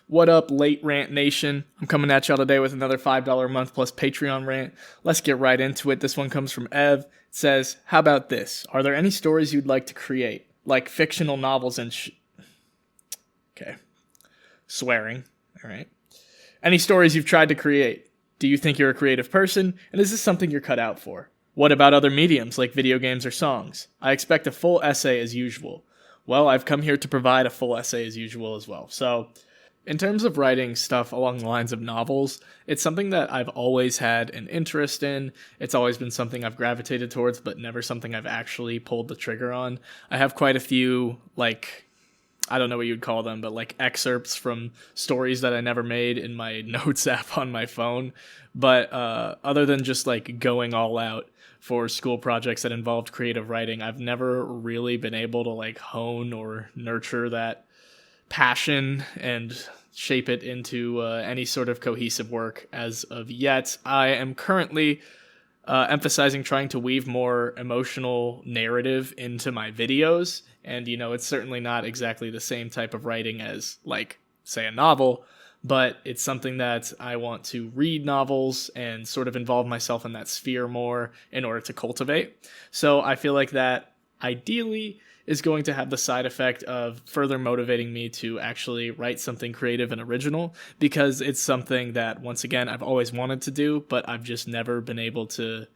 What up, Late Rant Nation? I'm coming at y'all today with another $5 a month plus Patreon rant. Let's get right into it. This one comes from Ev. It says, how about this? Are there any stories you'd like to create? Like fictional novels and Okay. Swearing. All right. Any stories you've tried to create? Do you think you're a creative person? And is this something you're cut out for? What about other mediums like video games or songs? I expect a full essay as usual. Well, I've come here to provide a full essay as usual as well. So, in terms of writing stuff along the lines of novels, it's something that I've always had an interest in. It's always been something I've gravitated towards, but never something I've actually pulled the trigger on. I have quite a few, I don't know what you'd call them, but excerpts from stories that I never made in my notes app on my phone. But other than just going all out for school projects that involved creative writing, I've never really been able to hone or nurture that passion and shape it into any sort of cohesive work as of yet. I am currently emphasizing trying to weave more emotional narrative into my videos, and it's certainly not exactly the same type of writing as say a novel, but it's something that I want to read novels and sort of involve myself in that sphere more in order to cultivate. So I feel like that ideally is going to have the side effect of further motivating me to actually write something creative and original, because it's something that, once again, I've always wanted to do, but I've just never been able to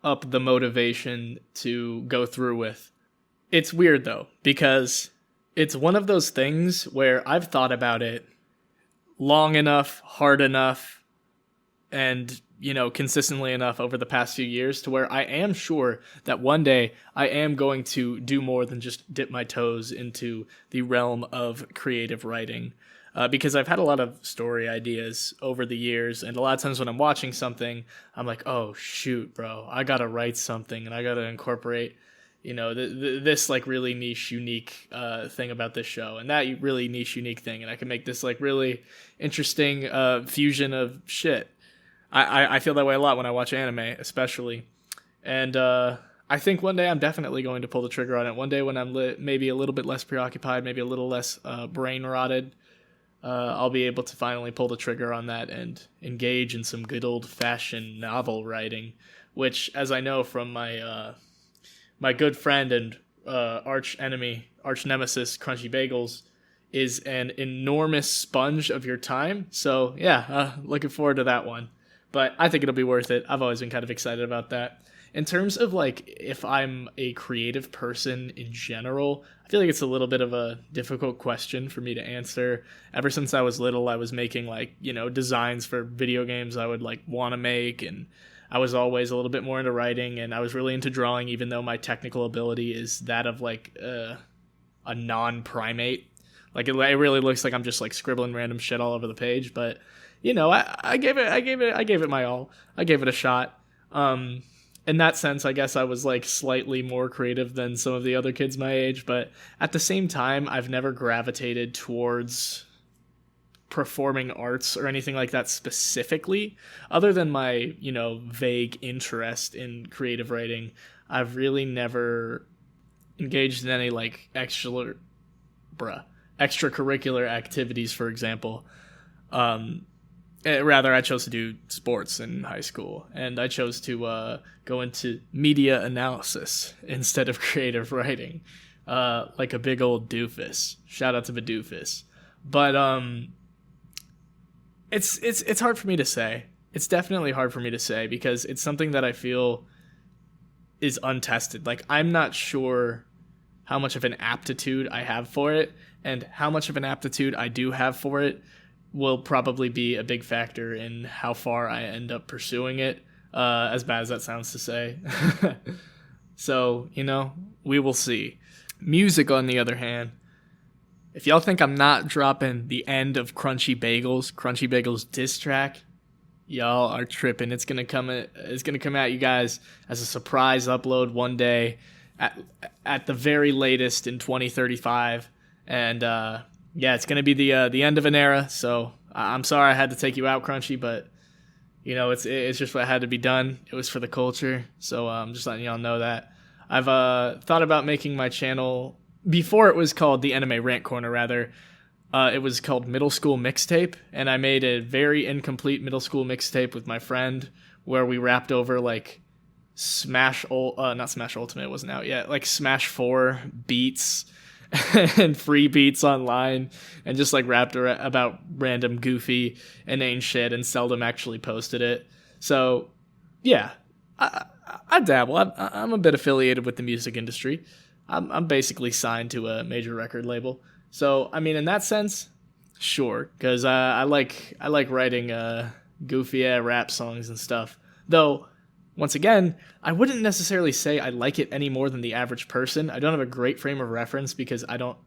up the motivation to go through with. It's weird though, because it's one of those things where I've thought about it long enough, hard enough, and consistently enough over the past few years to where I am sure that one day I am going to do more than just dip my toes into the realm of creative writing. Because I've had a lot of story ideas over the years, and a lot of times when I'm watching something, I'm like, oh shoot, bro, I gotta write something, and I gotta incorporate this really niche, unique thing about this show, and that really niche, unique thing, and I can make this really interesting fusion of shit. I feel that way a lot when I watch anime, especially. And I think one day I'm definitely going to pull the trigger on it. One day when I'm maybe a little bit less preoccupied, maybe a little less brain rotted, I'll be able to finally pull the trigger on that and engage in some good old-fashioned novel writing, which, as I know from my my good friend and arch nemesis, Crunchy Bagels, is an enormous sponge of your time. So yeah, looking forward to that one. But I think it'll be worth it. I've always been kind of excited about that. In terms of if I'm a creative person in general, I feel like it's a little bit of a difficult question for me to answer. Ever since I was little, I was making designs for video games I would want to make, and I was always a little bit more into writing, and I was really into drawing, even though my technical ability is that of a non-primate. It really looks like I'm just scribbling random shit all over the page, but I gave it my all. I gave it a shot. In that sense, I guess I was slightly more creative than some of the other kids my age, but at the same time, I've never gravitated towards performing arts or anything like that specifically. Other than my, vague interest in creative writing, I've really never engaged in any extracurricular activities, for example. Rather, I chose to do sports in high school, and I chose to go into media analysis instead of creative writing, like a big old doofus. Shout out to the doofus. But it's hard for me to say. It's definitely hard for me to say, because it's something that I feel is untested. I'm not sure how much of an aptitude I have for it, and how much of an aptitude I do have for it will probably be a big factor in how far I end up pursuing it, as bad as that sounds to say. So, we will see. Music, on the other hand, if y'all think I'm not dropping the end of Crunchy Bagels diss track, y'all are tripping. It's gonna come at you guys as a surprise upload one day, at the very latest in 2035, and yeah, it's gonna be the end of an era. So I'm sorry I had to take you out, Crunchy, but it's just what had to be done. It was for the culture, so I'm just letting y'all know that. I've thought about making my channel, before it was called the Anime Rant Corner, rather. It was called Middle School Mixtape, and I made a very incomplete middle school mixtape with my friend where we rapped over like not Smash Ultimate, it wasn't out yet, like Smash 4 beats and free beats online, and just like rapped about random goofy, inane shit, and seldom actually posted it. So yeah, I dabble. I'm a bit affiliated with the music industry. I'm basically signed to a major record label. So I mean, in that sense, sure, because I like writing goofy rap songs and stuff. Though, once again, I wouldn't necessarily say I like it any more than the average person. I don't have a great frame of reference because I don't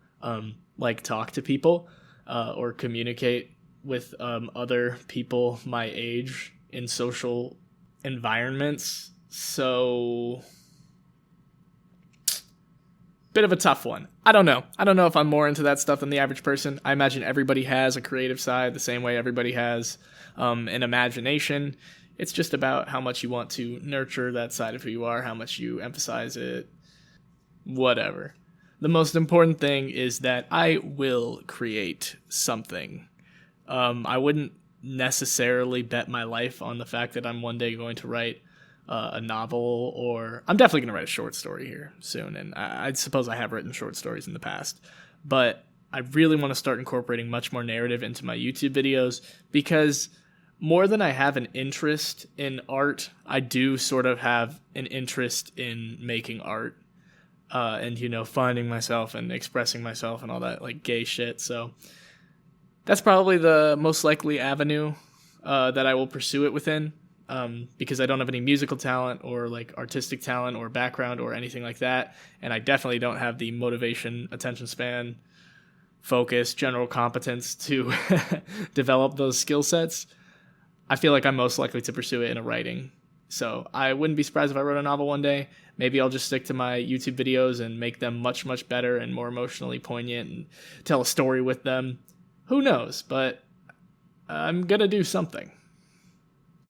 like talk to people or communicate with other people my age in social environments. So, bit of a tough one. I don't know if I'm more into that stuff than the average person. I imagine everybody has a creative side the same way everybody has an imagination. It's just about how much you want to nurture that side of who you are, how much you emphasize it, whatever. The most important thing is that I will create something. I wouldn't necessarily bet my life on the fact that I'm one day going to write a novel, or I'm definitely going to write a short story here soon, and I suppose I have written short stories in the past, but I really want to start incorporating much more narrative into my YouTube videos, because more than I have an interest in art, I do sort of have an interest in making art, and, you know, finding myself and expressing myself and all that, like, gay shit. So that's probably the most likely avenue that I will pursue it within, because I don't have any musical talent or, like, artistic talent or background or anything like that, and I definitely don't have the motivation, attention span, focus, general competence to develop those skill sets. I feel like I'm most likely to pursue it in a writing. So I wouldn't be surprised if I wrote a novel one day. Maybe I'll just stick to my YouTube videos and make them much, much better and more emotionally poignant and tell a story with them. Who knows? But I'm going to do something.